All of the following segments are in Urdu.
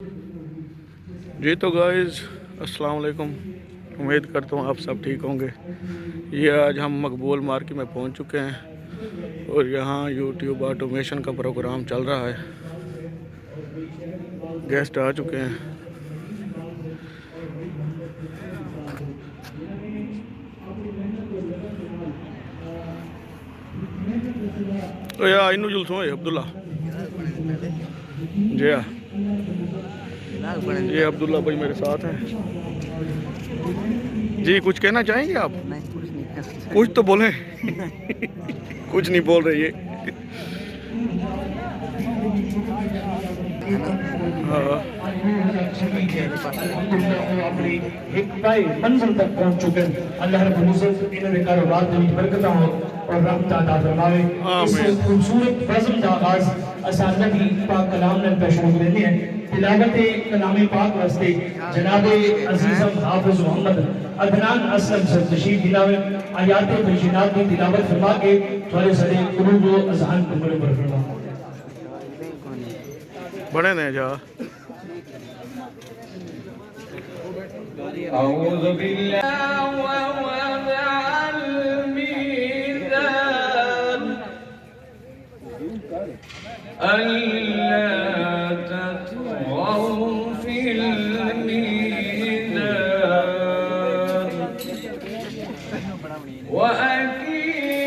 جی تو گائز السلام علیکم، امید کرتا ہوں آپ سب ٹھیک ہوں گے۔ یہ آج ہم مقبول مارکیٹ میں پہنچ چکے ہیں اور یہاں یوٹیوب آٹومیشن کا پروگرام چل رہا ہے۔ گیسٹ آ چکے ہیں۔ انو جلسوں ہے عبداللہ جی ہاں، یہ عبداللہ بھائی میرے ساتھ ہیں۔ جی کچھ کہنا چاہیں گے آپ؟ کچھ تو بولیں۔ کچھ نہیں بول رہے یہ۔ منزل تک پہنچ چکے ہیں۔ اللہ رب العزت انہوں نے کاروبار میں برکتاں ہو اور رحمت عطا فرماوے۔ اس خوبصورت بزم کا آغاز اساں نبی پاک کلام نے پیش شروع کرنے ہیں۔ تلاوت کلام پاک واسطے جناب عزیزم حافظ محمد عدنان اسلم سے تشریف دلاوے۔ آیات بینات کی تلاوت فرما کے تھوڑے سارے قلوب و اذہان کو منور فرما۔ بڑے نے جا أعوذ بالله ووضع الميزان ألا تطغوا في الميزان وأقيموا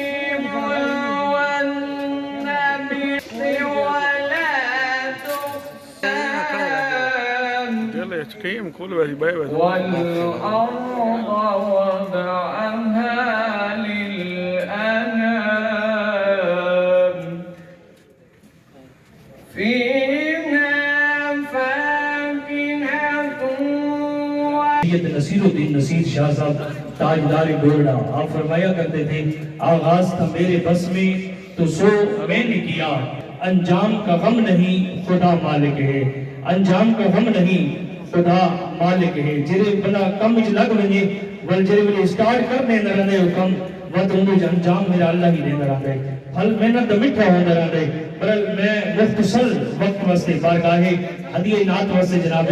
الوزن بالقسط ولا تخسروا والأرض وضعها للأنام فيها فاكهة نصیر الدین نصیر شاہ صاحب تاجدار گولڈا آپ فرمایا کرتے تھے، آغاز تھا میرے بس میں تو سو میں نے کیا، انجام کا غم نہیں خدا مالک ہے، انجام کا غم نہیں خدا مالک ہے۔ جرے بنا کم وچ لگ ونجے ول جرے ویلے سٹارٹ کرنے نہ رہے حکم ود اندو انجام میرا اللہ ہی دیندا رہندا ہے۔ پھل محنت دا میٹھا ہوندا رہندا ہے۔ برل میں مختصر وقت واسطے بارگاہ ہدیہ نعت واسطے جناب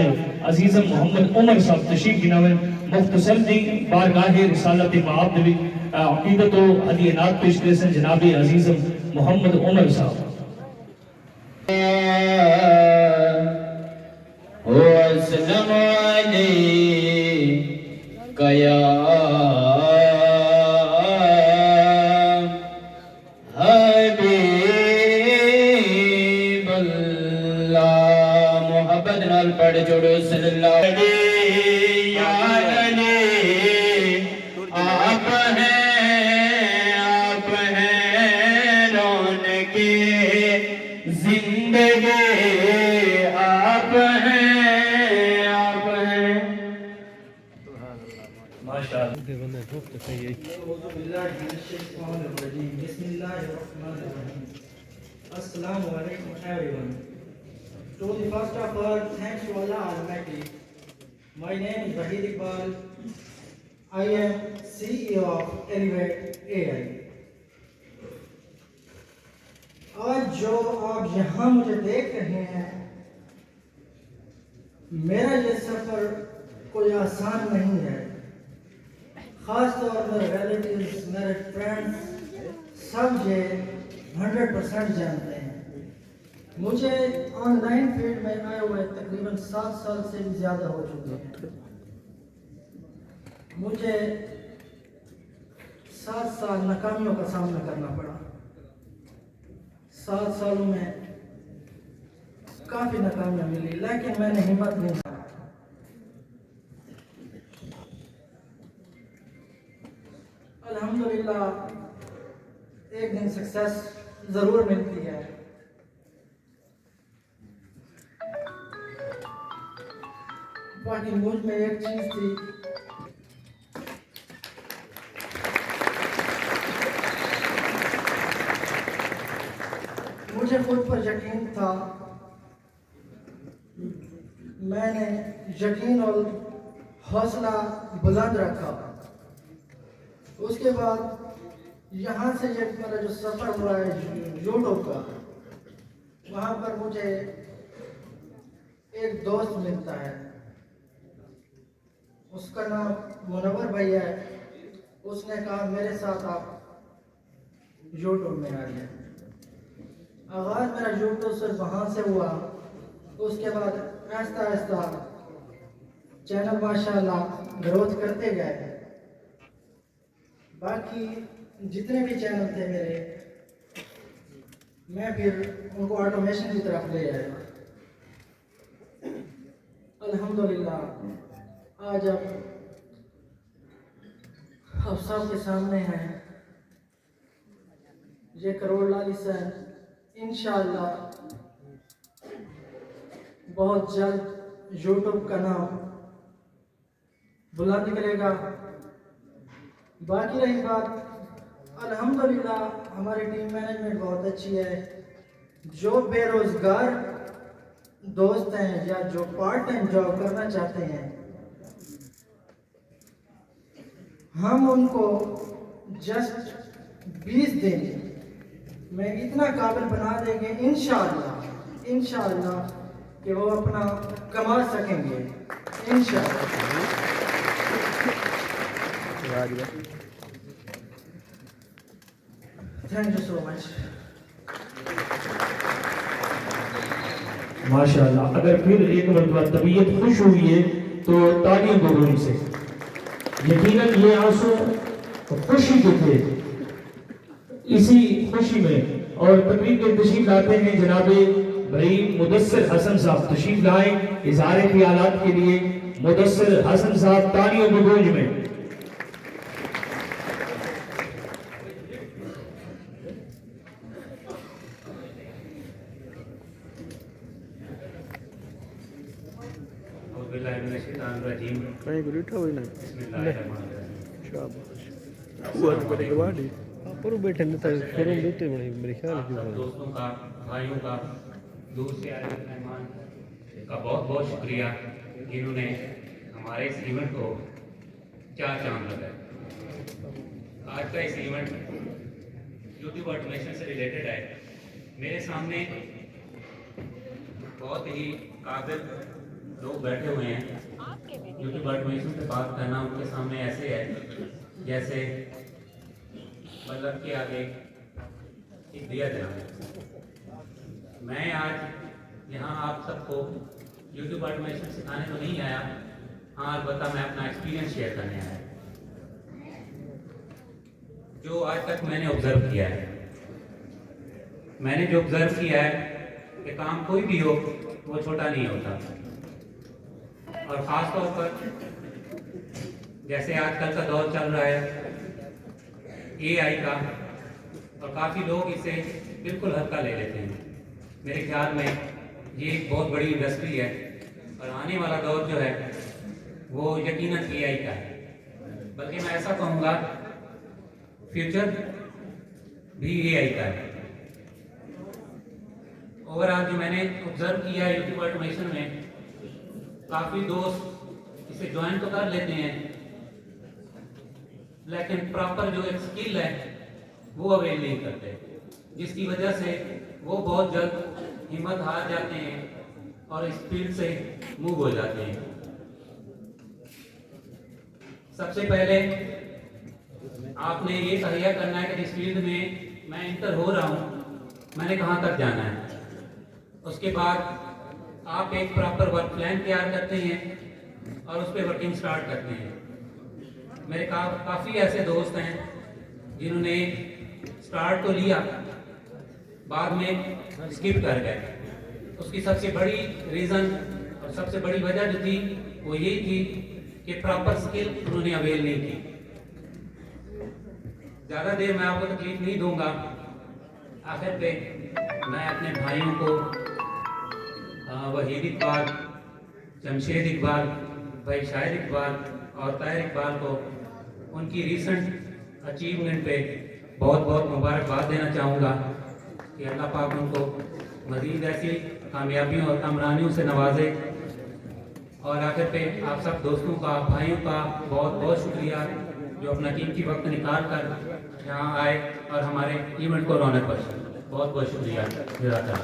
عزیزم محمد عمر صاحب تشریف گناون مختصر دی بارگاہ رسالت معاب دی عقیدت و ہدیہ نعت پیش کرے سن جناب عزیزم محمد عمر صاحب۔ وَأَسْلَمَ عَلَيْكَ يَا حبیب اللہ۔ محبت نال پڑھ جوڑو صلی اللہ علیہ یا علی۔ آپ ہیں رونق زندگی، آپ ہیں Assalamu alaikum everyone. To the first of all, thanks to Allah Almighty. My name is Wahid Iqbal. I am CEO of Elevate AI. آج جو آپ یہاں مجھے دیکھ رہے ہیں، میرا یہ سفر کوئی آسان نہیں ہے۔ خاص طور پر ریلیٹیوز، میرے فرینڈز سب یہ 100% جانتے ہیں۔ مجھے آن لائن فیلڈ میں آئے ہوئے تقریباً 7 سال سے بھی زیادہ ہو چکے ہیں۔ مجھے 7 سال ناکامیوں کا سامنا کرنا پڑا۔ 7 سالوں میں کافی ناکامیاں ملی، لیکن میں نے ہمت نہیں ہاری۔ الحمدللہ ایک دن سکسیس ضرور ملتی ہے۔ باقی مجھ میں ایک چیز تھی، مجھے خود پر یقین تھا۔ میں نے یقین اور حوصلہ بلند رکھا۔ اس کے بعد یہاں سے یہ میرا جو سفر ہوا ہے یوٹیوب کا، وہاں پر مجھے ایک دوست ملتا ہے، اس کا نام منور بھیا ہے. اس نے کہا میرے ساتھ آپ یوٹیوب میں آئیے. آغاز میرا یوٹیوب سے وہاں سے ہوا. اس کے بعد آہستہ آہستہ چینل ماشاءاللہ گروتھ کرتے گئے. باقی جتنے بھی چینل تھے میرے، میں پھر ان کو آٹومیشن کی طرف لے آیا. الحمدللہ آج آپ سب کے سامنے ہیں. یہ کروڑ لالی سر انشاءاللہ بہت جلد یوٹیوب کا نام بلند نکلے گا. باقی رہی بات، الحمدللہ ہماری ٹیم مینجمنٹ بہت اچھی ہے. جو بے روزگار دوست ہیں یا جو پارٹ ٹائم جاب کرنا چاہتے ہیں، ہم ان کو جسٹ 20 دن میں اتنا قابل بنا دیں گے انشاءاللہ کہ وہ اپنا کما سکیں گے انشاءاللہ. تھینک یو سو مچ. ماشاءاللہ. اگر پھر ایک مرتبہ طبیعت خوش ہوئی ہے تو تالیوں کو روم سے. یقیناً یہ آنسو خوشی کے تھے. اسی خوشی میں اور تقریب کے تشریف لاتے ہیں جناب بھائی مدثر حسن صاحب تشریف لائیں اظہار خیالات کے لیے. مدثر حسن صاحب تالیوں کے گونج میں. کہیں کو ڈیٹھا ہوئی نہیں. شاباش. وہ بڑے گواڑی پر بیٹھے نہیں تھا فورم دیتے بڑے میرے خیال ہے. دوستوں کا، بھائیوں کا، دور سے آئے مہمان کا بہت بہت شکریہ جنہوں نے ہمارے اس ایونٹ کو چار چاند لگائے. آج کا اس ایونٹ یوٹیوب آٹومیشن سے ریلیٹڈ ہے. میرے سامنے بہت ہی قابل لوگ بیٹھے ہوئے ہیں. یوٹیوب آٹومیشن سے بات کرنا ان کے سامنے ایسے ہے جیسے بلب کے آگے ایک دیا جلانا. میں آج یہاں آپ سب کو یوٹیوب آٹومیشن سکھانے تو نہیں آیا، ہاں البتہ میں اپنا ایکسپیرینس شیئر کرنے آیا جو آج تک میں نے آبزرو کیا ہے. میں نے جو آبزرو کیا ہے کہ کام کوئی بھی ہو وہ چھوٹا نہیں ہوتا، اور خاص طور پر جیسے آج کل کا دور چل رہا ہے اے آئی کا، اور کافی لوگ اسے بالکل ہلکا لے لیتے ہیں. میرے خیال میں یہ ایک بہت بڑی انڈسٹری ہے، اور آنے والا دور جو ہے وہ یقیناً اے آئی کا ہے. بلکہ میں ایسا کہوں گا فیوچر بھی اے آئی کا ہے. اوور آل جو میں نے آبزرو کیا ہے یوٹیوب آٹومیشن میں، کافی دوست اسے جوائن تو کر لیتے ہیں لیکن پراپر جو ایک سکل ہے وہ اویل نہیں کرتے، جس کی وجہ سے وہ بہت جلد ہمت ہار جاتے ہیں اور اس فیلڈ سے موو ہو جاتے ہیں. سب سے پہلے آپ نے یہ تہیا کرنا ہے کہ اس فیلڈ میں انٹر ہو رہا ہوں، میں نے کہاں تک جانا ہے. اس کے بعد آپ ایک پراپر ورک پلان تیار کرتے ہیں اور اس پہ ورکنگ سٹارٹ کرتے ہیں. میرے کافی ایسے دوست ہیں جنہوں نے سٹارٹ تو لیا بعد میں اسکپ کر گئے. اس کی سب سے بڑی ریزن اور سب سے بڑی وجہ جو تھی وہ یہی تھی کہ پراپر اسکل انہوں نے اویل نہیں کی. زیادہ دیر میں آپ کو تکلیف نہیں دوں گا. آخر پہ میں اپنے بھائیوں کو وحید اقبال، جمشید اقبال، بھائی شاہد اقبال اور طاہر اقبال کو ان کی ریسنٹ اچیومنٹ پہ بہت بہت مبارکباد دینا چاہوں گا کہ اللہ پاک ان کو مزید ایسی کامیابیوں اور کامرانیوں سے نوازے. اور آخر پہ آپ سب دوستوں کا، بھائیوں کا بہت بہت شکریہ جو اپنا قیمتی وقت نکال کر یہاں آئے اور ہمارے ایونٹ کو رونق بخشے. بہت بہت شکریہ. جزاک اللہ.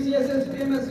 CSS PMS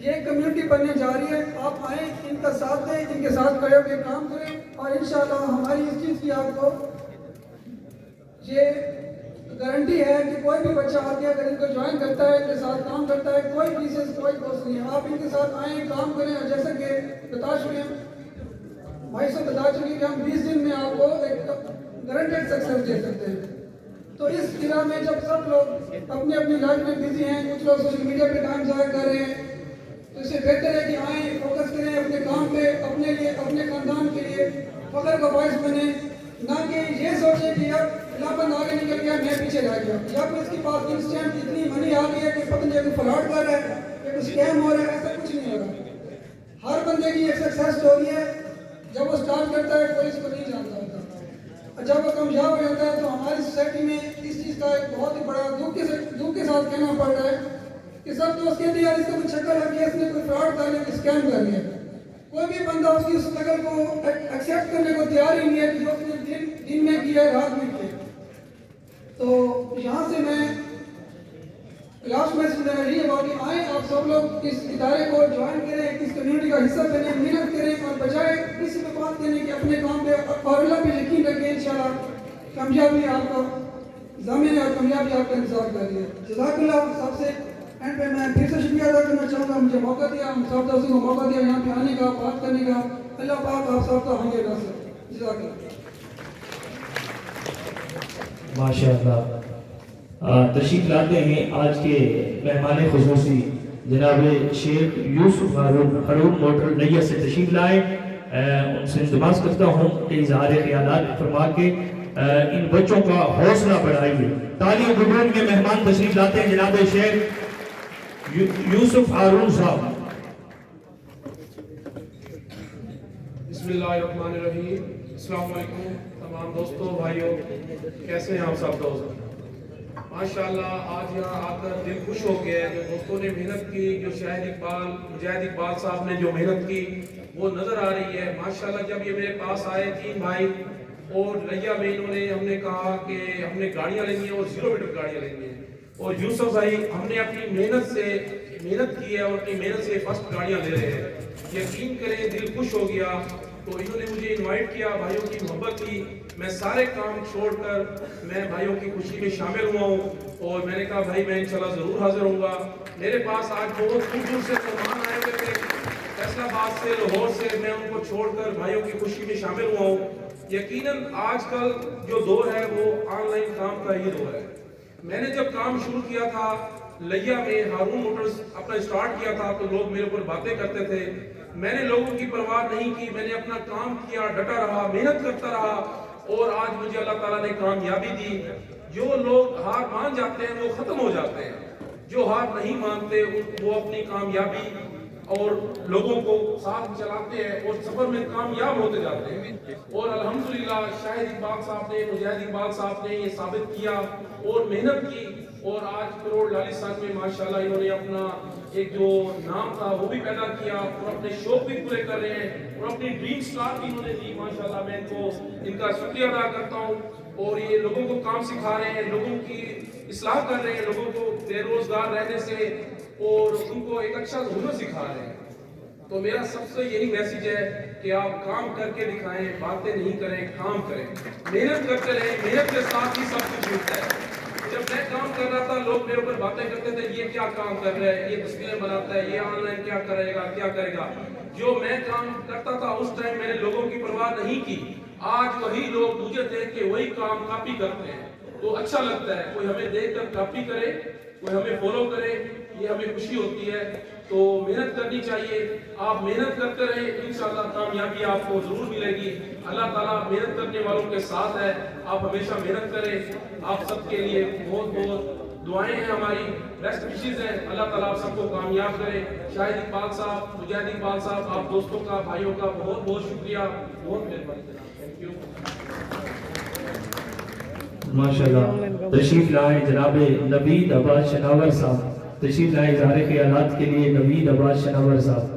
یہ کمیونٹی بننے جا رہی ہے. آپ آئیں, ان کا ساتھ دیں, ان کے ساتھ کھڑے ہو کے کام کریں, اور انشاءاللہ ہماری اس چیز کی آپ کو یہ گارنٹی ہے کہ کوئی بھی بچہ آ کے اگر ان کو جوائن کرتا ہے, ان کے ساتھ کام کرتا ہے, کوئی فیسز کوئی کوسٹ نہیں ہے. آپ ان کے ساتھ آئیں, کام کریں, اور جیسا کہ بتا چکے بھائی صاحب بتا چکے کہ ہم 20 دن میں آپ کو ایک گارنٹیڈ سکسیس دے سکتے ہیں. تو اس طرح میں جب سب لوگ اپنی اپنی لائف میں بزی ہیں, کچھ لوگ سوشل میڈیا پہ ٹائم ضائع کر رہے ہیں, تو اس سے بہتر ہے کہ آئیں, فوکس کریں اپنے کام پہ, اپنے لیے, اپنے خاندان کے لیے فخر کا باعث بنیں. نہ کہ یہ سوچیں کہ اب فلاں آگے نکل گیا, میں پیچھے رہ گیا, یا پھر اس کے پاس انسٹنٹ اتنی منی آ گئی ہے کہ پتہ نہیں کوئی فراڈ کر رہا ہے یا کوئی اسکیم ہو رہا ہے. ایسا کچھ نہیں ہوگا. ہر بندے کی ایک سکسیس اسٹوری ہے. جب وہ اسٹارٹ کرتا ہے کوئی اس کو نہیں جانتا ہوتا, اور جب وہ کامیاب ہو جاتا ہے تو ہماری سوسائٹی میں اس چیز کا ایک بہت ہی بڑا دکھ کے ساتھ کہنا پڑ رہا ہے کہ سب دوست کہتے ہیں یار اس کا کوئی چکر ہے کہ اس نے کوئی فراڈ کر لیا, اسکیم کر لیا. کوئی بھی بندہ اس کی اسٹرگل کو ایکسیپٹ کرنے کو تیار ہی نہیں ہے کہ جو اس نے دن میں کیا ہے, رات میں کیا. تو یہاں سے میں لاسٹ میسج دینا یہی ہے کہ آئیں آپ سب لوگ اس ادارے کو جوائن کریں, اس کمیونٹی کا حصہ بنیں, محنت کریں, اور بجائے کسی پہ بات کرنے کہ اپنے کام پہ اور اللہ پہ یقین رکھیں. انشاءاللہ کامیابی آپ کا ضامن ہے اور کامیابی آپ کا انتظار کر رہی ہے. جزاک اللہ. سب سے اینڈ پہ میں پھر سے شکریہ ادا کرنا چاہوں گا, مجھے موقع دیا, ہم سب دوستوں کو موقع دیا یہاں پہ آنے کا, بات کرنے کا. اللہ پاک آپ سب کا ہنگے رکھ سکے. جزاک اللہ. ماشاءاللہ. تشریف لاتے ہیں آج کے مہمان خصوصی جناب شیخ یوسف ہارون موٹر نیا سے تشریف لائے. ان سے التماس کرتا ہوں کہ اظہار خیالات فرما کے ان بچوں کا حوصلہ بڑھائیے. تعلیم گڈون کے مہمان تشریف لاتے ہیں جناب شیخ یوسف ہارون صاحب. بسم اللہ الرحمن الرحیم. السلام علیکم تمام دوستوں, بھائیوں, کیسے ہیں آپ سب دوست؟ ماشاءاللہ آج یہاں آ کر دل خوش ہو گیا ہے. جو دوستوں نے محنت کی, جو مجاہد اقبال صاحب نے جو محنت کی وہ نظر آ رہی ہے. ماشاءاللہ جب یہ میرے پاس آئے 3 بھائی اور لیا میں انہوں نے, ہم نے کہا کہ ہم نے گاڑیاں لینی ہیں اور 0 میٹر گاڑیاں لینی ہیں, اور یوسف بھائی ہم نے اپنی محنت کی ہے اور اپنی محنت سے فرسٹ گاڑیاں لے رہے ہیں. یقین کریں دل خوش ہو گیا. تو انہوں نے مجھے انوائٹ کیا, بھائیوں کی محبت کی, میں سارے کام چھوڑ کر میں بھائیوں کی خوشی میں شامل ہوا ہوں, اور میں نے کہا بھائی میں انشاءاللہ ضرور حاضر ہوں گا. میرے پاس آج بہت دور دور سے مہمان آئے ہوئے تھے, فیصل آباد سے, لاہور سے, میں ان کو چھوڑ کر بھائیوں کی خوشی میں شامل ہوا ہوں. یقیناً آج کل جو دور ہے وہ آن لائن کام کا ہی دور ہے. میں نے جب کام شروع کیا تھا لیا میں, ہارون موٹرز اپنا سٹارٹ کیا تھا, تو لوگ میرے اوپر باتیں کرتے تھے. میں نے لوگوں کی پرواہ نہیں کی, میں نے اپنا کام کیا, ڈٹا رہا, محنت کرتا رہا, اور آج مجھے اللہ تعالیٰ نے کامیابی دی. جو لوگ ہار مان جاتے ہیں وہ ختم ہو جاتے ہیں, جو ہار نہیں مانتے وہ اپنی کامیابی اور لوگوں کو ساتھ چلاتے ہیں اور سفر میں کامیاب ہوتے جاتے ہیں. اور الحمدللہ شاہد اقبال صاحب نے, مجاہد اقبال صاحب نے یہ ثابت کیا اور محنت کی, اور آج کروڑ لالستان میں ماشاءاللہ انہوں نے اپنا ایک جو نام تھا وہ بھی پیدا کیا, اور اپنے شوق بھی پورے کر رہے ہیں, اور اپنی ڈریم سٹار بھی انہوں نے دی. ماشاءاللہ میں ان کا شکریہ ادا کرتا ہوں. اور یہ لوگوں کو کام سکھا رہے ہیں, لوگوں کی اصلاح کر رہے ہیں, لوگوں کو بے روزگار رہنے سے اور ان کو ایک اچھا ہنر سکھا رہے ہیں. تو میرا سب سے یہی میسج ہے کہ آپ کام کر کے دکھائیں, باتیں نہیں کریں, کام کریں, محنت کرتے رہیں. محنت کے ساتھ ہی سب کچھ ملتا ہے. جب میں کام کر رہا تھا لوگ میرے اوپر باتیں کرتے تھے, یہ کیا کام کر رہا ہے, یہ تصویریں بناتا ہے, یہ آن لائن کیا کرے گا. جو میں کام کرتا تھا اس ٹائم میں نے لوگوں کی پرواہ نہیں کی. آج وہی لوگ مجھے دیکھ کے وہی کام کاپی کرتے ہیں, تو اچھا لگتا ہے. کوئی ہمیں دیکھ کر کاپی کرے, کوئی ہمیں فالو کرے, یہ ہمیں خوشی ہوتی ہے. تو محنت کرنی چاہیے, آپ محنت کرتے رہیں, انشاءاللہ کامیابی آپ کو ضرور ملے گی. اللہ تعالیٰ محنت کرنے والوں کے ساتھ ہے. آپ ہمیشہ محنت کریں. آپ سب کے لیے بہت بہت دعائیں ہیں, ہماری بیسٹ وشز ہیں. اللہ تعالیٰ آپ سب کو کامیاب کرے. شاہد اقبال صاحب, مجاہد اقبال صاحب, آپ دوستوں کا, بھائیوں کا بہت بہت شکریہ, بہت مہربانی. Thank you. ماشاءاللہ. تشریف لائیں جناب نوید عباس شناور صاحب. تشریف لائیں اظہار خیالات کے لیے نوید عباس شناور صاحب.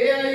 AI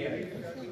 AI।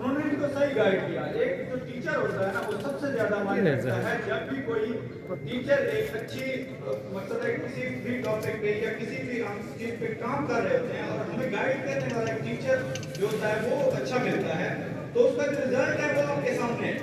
انہوں نے ان کو صحیح گائیڈ کیا. ایک جو ٹیچر ہوتا ہے نا وہ سب سے زیادہ معنی رکھتا ہے. جب بھی کوئی ٹیچر ایک اچھی مقصد ہے کسی بھی ٹاپک پہ یا کسی بھی چیز پہ کام کر رہے ہوتے ہیں اور ہمیں گائیڈ کرنے والا ایک ٹیچر جو ہوتا ہے وہ اچھا ملتا ہے تو اس کا جو رزلٹ ہے وہ آپ کے سامنے ہے.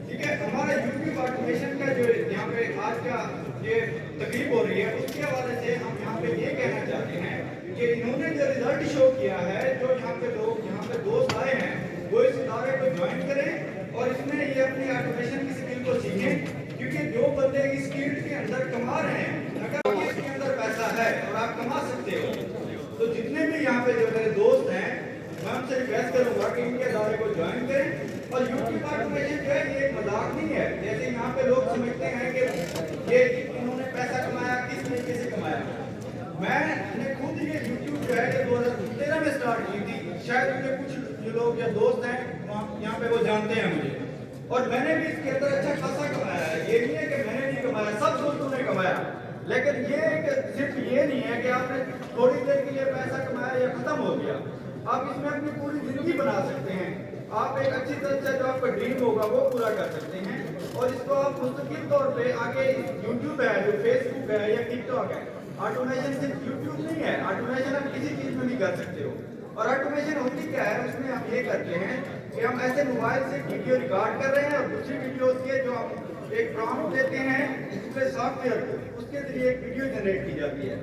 ٹھیک ہے. ہمارا یوٹیوب آٹومیشن کا جو یہاں پہ آج کا یہ تقریب ہو رہی ہے اس کے حوالے سے ہم یہاں پہ یہ کہنا چاہتے ہیں کہ انہوں نے جو رزلٹ شو کیا ہے, جو یہاں پہ لوگ یہاں پہ دوست آئے ہیں وہ اس ادارے کو جوائن کریں اور اس میں یہ اپنی آٹومیشن کی اسکل کو سیکھیں, کیونکہ جو بندے اس فیلڈ کے اندر کما رہے ہیں اگر اس کے اندر پیسہ ہے اور آپ کما سکتے ہو تو جتنے بھی یہاں پہ جو میرے دوست ہیں میں ان سے ریکویسٹ کروں گا کہ ان کے ادارے کو جوائن کریں. اور یوٹیوب آٹومیشن جو ہے یہ ایک مذاق نہیں ہے جیسے یہاں پہ لوگ سمجھتے ہیں کہ یہ انہوں نے پیسہ کمایا کس طریقے سے کمایا. میں نے خود یہ یوٹیوب جو ہے یہ 2013 میں سٹارٹ کی تھی. شاید مجھے کچھ جو لوگ یا دوست ہیں یہاں پہ وہ جانتے ہیں مجھے, اور میں نے بھی اس کے اندر اچھا خاصا کمایا ہے. یہ نہیں ہے کہ میں نے نہیں کمایا, سب دوستوں نے کمایا. لیکن یہ صرف یہ نہیں ہے کہ آپ نے تھوڑی دیر کے لیے پیسہ کمایا یا ختم ہو گیا. آپ اس میں اپنی پوری زندگی بنا سکتے ہیں. آپ ایک اچھی طرح سے جو آپ کا ڈریم ہوگا وہ پورا کر سکتے ہیں اور اس کو آپ مستقل طور پہ آگے یوٹیوب ہے, جو فیس بک ہے یا ٹک ٹاک ہے, آٹومیشن صرف یوٹیوب نہیں ہے. آٹومیشن آپ کسی چیز میں بھی کر سکتے ہو. اور آٹومیشن ہوتی کیا ہے, اس میں ہم یہ کرتے ہیں کہ ہم ایسے موبائل سے ویڈیو ریکارڈ کر رہے ہیں اور دوسری ویڈیو ہوتی ہے جو ہم ایک پرامپٹ دیتے ہیں اس پہ سافٹ ویئر کو, اس کے ذریعے ایک ویڈیو جنریٹ کی جاتی ہے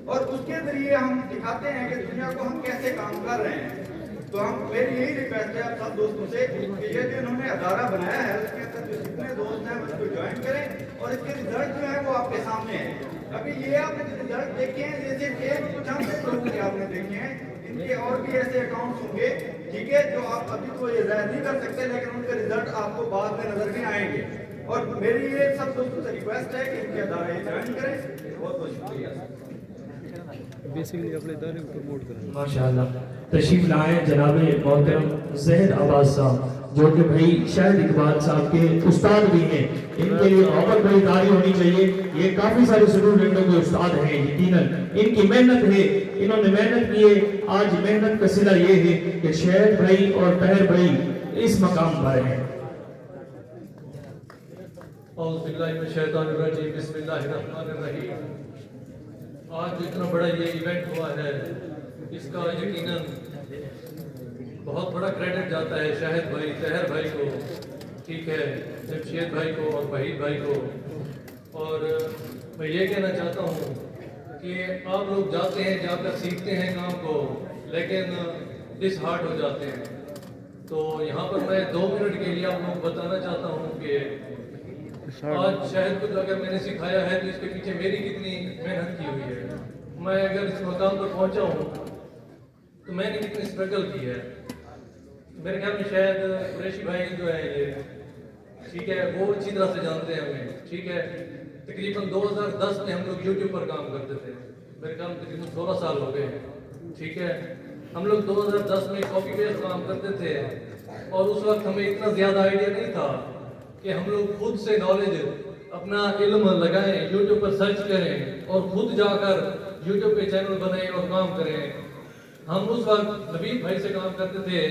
اور اس کے ذریعے ہم دکھاتے ہیں کہ دنیا کو ہم کیسے کام کر رہے ہیں. تو ہم میری یہی ریکویسٹ ہے آپ سب دوستوں سے کہ یہ جو انہوں نے ادارہ بنایا ہے اس کے اندر جو جتنے دوست ہیں اس کو جوائن کریں اور اس کے رزلٹ جو ہے وہ آپ کے سامنے ہیں. ابھی یہ آپ نے جو رزلٹ دیکھے ہیں جیسے ایک چند لوگوں کے آپ نے دیکھے ہیں, ان کے اور بھی ایسے اکاؤنٹس ہوں گے ٹھیک ہے جو آپ ابھی تو یہ ظاہر نہیں کر سکتے لیکن ان کے رزلٹ آپ کو بعد میں نظر میں آئیں گے. اور میری یہ سب دوستوں سے ریکویسٹ ہے کہ ان کے ادارے جوائن کریں. بہت بہت شکریہ. بیسیکلی اپنے ادارے کو پروموٹ کریں. ماشاءاللہ تشریف لائیں جناب محترم زہد عباس صاحب جو کہ بھائی شاہد اقبال صاحب کے استاد بھی ہیں. ان کے لیے بہت بڑی تعریف ہونی چاہیے. یہ کافی سارے اسٹوڈنٹوں کے استاد ہیں یقیناً. ان کی محنت ہے, انہوں نے محنت کی ہے. آج محنت کا صلہ یہ ہے کہ شہد بھائی اور طاہر بھائی اس مقام پر ہیں. اعوذ باللہ من الشیطان الرجیم بسم اللہ الرحمن الرحیم. آج جو اتنا بڑا یہ ایونٹ ہوا ہے اس کا یقیناً بہت بڑا کریڈٹ جاتا ہے شاہد بھائی, طاہر بھائی کو, ٹھیک ہے, جمشید بھائی کو اور وحید بھائی کو. اور میں یہ کہنا چاہتا ہوں کہ آپ لوگ جاتے ہیں, جا کر سیکھتے ہیں کام کو لیکن ڈس ہارٹ ہو جاتے ہیں. تو یہاں پر میں 2 منٹ کے لیے آپ لوگوں کو بتانا چاہتا ہوں کہ آج شاہد کو جو اگر میں نے سکھایا ہے تو اس کے پیچھے میری کتنی محنت کی ہوئی ہے. میں اگر اس مقام پر پہنچا ہوں تو میں نے کتنی اسٹرگل کی ہے. میرے خیال میں شاید قریشی بھائی جو ہے یہ ٹھیک ہے وہ اچھی طرح سے جانتے ہیں ہمیں, ٹھیک ہے. تقریباً 2010 میں ہم لوگ یوٹیوب پر کام کرتے تھے. میرے خیال میں تقریباً 16 سال ہو گئے ہیں, ٹھیک ہے. ہم لوگ 2010 میں کاپی پیسٹ کام کرتے تھے اور اس وقت ہمیں اتنا زیادہ آئیڈیا نہیں تھا کہ ہم لوگ خود سے نالج اپنا علم لگائیں, یوٹیوب پر سرچ کریں اور خود جا کر یوٹیوب پہ چینل بنائیں اور کام کریں. ہم اس وقت نوید بھائی سے کام کرتے تھے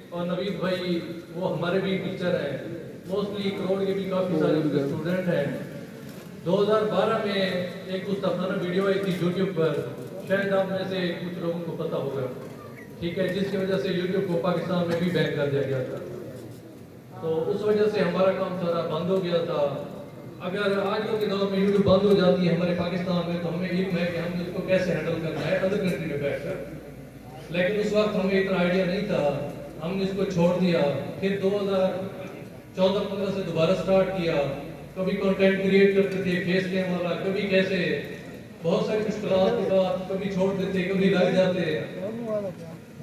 اور نوید بھائی وہ ہمارے بھی ٹیچر ہیں, موسٹلی کروڑ کے بھی کافی سارے اسٹوڈنٹ ہیں. 2012 میں ایک گستاخانہ ویڈیو آئی تھی یوٹیوب پر, شاید آپ میں سے کچھ لوگوں کو پتہ ہوگا, ٹھیک ہے, جس کی وجہ سے یوٹیوب کو پاکستان میں بھی بین کر دیا گیا تھا. تو اس وجہ سے ہمارا کام سارا بند ہو گیا تھا. اگر آج کل کے دور میں یوٹیوب بند ہو جاتی ہے ہمارے پاکستان میں تو ہمیں علم ہے کہ ہم اس کو کیسے ہینڈل کرنا ہے ادر کنٹری میں بیٹھ کر. لیکن اس وقت ہمیں اتنا آئیڈیا نہیں تھا, ہم نے اس کو چھوڑ دیا. پھر 2014-15 سے دوبارہ سٹارٹ کیا. کبھی کنٹینٹ کریٹ کرتے تھے فیس کیم والا, کبھی کیسے بہت ساری مشکلات کے بعد کبھی چھوڑ دیتے کبھی لگ جاتے.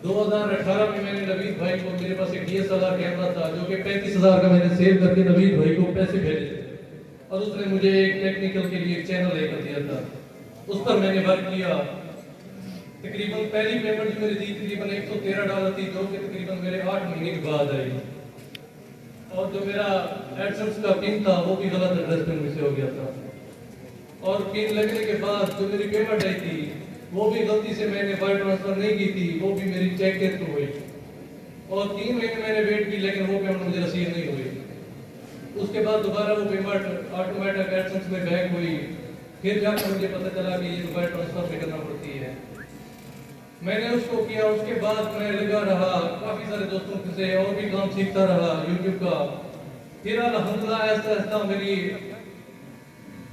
2018 میں نے نوید بھائی کو, میرے پاس ایک DSLR کیمرہ تھا جو کہ 35,000 کا میں نے سیل کر کے نوید بھائی کو پیسے بھیجے تھے اور اس نے مجھے ایک ٹیکنیکل کے لیے ایک چینل لے کر دیا تھا. اس پر میں نے ورک کیا. تقریباً پہلی پیمنٹ جو میری دی تقریباً $113 تھی جو کہ تقریباً میرے 8 مہینے کے بعد آئی. اور جو میرا ایڈسنس کا پن تھا وہ بھی غلط ایڈریس پہ مجھ سے ہو گیا تھا. اور پن لگنے کے بعد جو میری پیمنٹ آئی تھی وہ بھی غلطی سے میں نے وائر ٹرانسفر نہیں کی تھی, وہ بھی میری چیک کے تھرو ہوئی. اور 3 مہینے میں نے ویٹ کی لیکن وہ پیمنٹ مجھے رسید نہیں ہوئی. اس کے بعد دوبارہ وہ پیمنٹ آٹومیٹک ایڈسنس میں بیک ہوئی. پھر جا کر مجھے پتہ چلا کہ یہ دوبارہ ٹرانسفر پہ کرنا پڑتی ہے. میں نے اس کو کیا. اس کے بعد میں لگا رہا کافی سارے دوستوں سے اور بھی کام سیکھتا رہا یوٹیوب کا. پھر الحمدللہ آہستہ آہستہ میری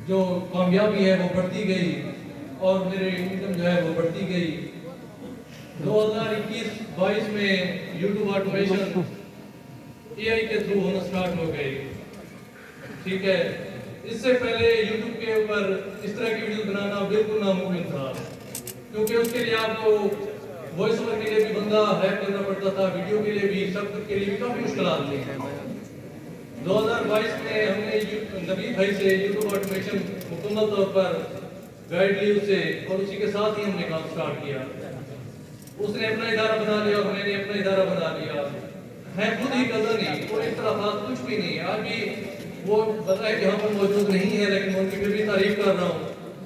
جو کامیابی ہے وہ بڑھتی گئی اور میرے انکم جو ہے وہ بڑھتی گئی. 2021-22 میں یوٹیوب آٹومیشن AI کے تھرو ہونا سٹارٹ ہو گئی. ٹھیک ہے. اس سے پہلے یوٹیوب کے اوپر اس طرح کی ویڈیو بنانا بالکل ناممکن تھا کیونکہ اس کے لیے آپ کو وائس اوور کے لیے بھی بندہ ہائر کرنا پڑتا تھا, ویڈیو کے لیے بھی, سب کے لیے بھی کافی مشکلات تھیں. 2022 میں ہم نے نبی بھائی سے یوٹیوب آٹومیشن مکمل طور پر گائیڈ لی اسے اور اسی کے ساتھ ہی ہم نے کام سٹارٹ کیا. اس نے اپنا ادارہ بنا لیا اور میں نے اپنا ادارہ بنا لیا. ہے خود ہی کزن ہی, کوئی اختلافات کچھ بھی نہیں. آج بھی وہ بتائے کہ یہاں پر موجود نہیں ہے لیکن میں ان کی پھر بھی تعریف کر رہا ہوں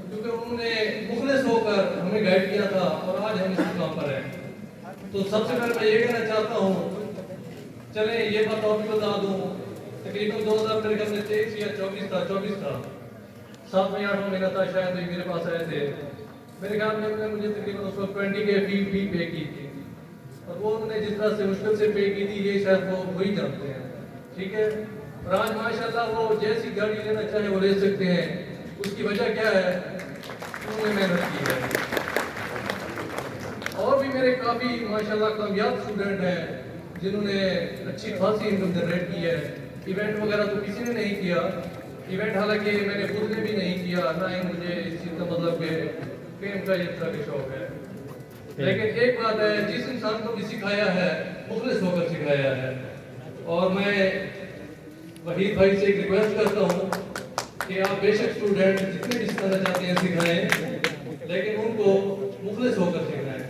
کیونکہ انہوں نے مخلص ہو کر ہمیں گائیڈ کیا تھا اور آج ہم اس مقام پر ہیں. تو سب سے پہلے میں یہ کہنا چاہتا ہوں, چلیں یہ بات اور بھی بتا دوں, تقریباً 2023 یا 24 تھا 7 یا 8 مہینہ تھا شاید میرے پاس آئے تھے. میرے خیال میں انہوں نے مجھے تقریباً اس وقت 20 کے فی پے کی تھی اور وہ انہوں نے جس طرح سے مشکل سے پے کی تھی یہ شاید وہ وہی جانتے ہیں. ٹھیک ہے. اور آج ماشاءاللہ وہ جیسی گاڑی لینا چاہے وہ لے سکتے ہیں. اس کی وجہ کیا ہے؟ انہوں نے محنت کی ہے. اور بھی میرے کافی ماشاءاللہ کامیاب اسٹوڈنٹ ہیں جنہوں نے اچھی خاصی انکم جنریٹ کی ہے. ایونٹ وغیرہ تو کسی نے نہیں کیا. ایونٹ حالانکہ میں نے خود نے بھی نہیں کیا, نہ ہی مجھے اس چیز کا مطلب کہ فیم کا اس طرح کا شوق ہے. لیکن ایک بات ہے, جس انسان کو بھی سکھایا ہے مخلص ہو کر سکھایا ہے. اور میں وحید بھائی سے ایک ریکویسٹ کرتا ہوں کہ آپ بے شک اسٹوڈنٹ جتنے بھی سکھانا چاہتے ہیں سکھائیں لیکن ان کو مخلص ہو کر سکھائیں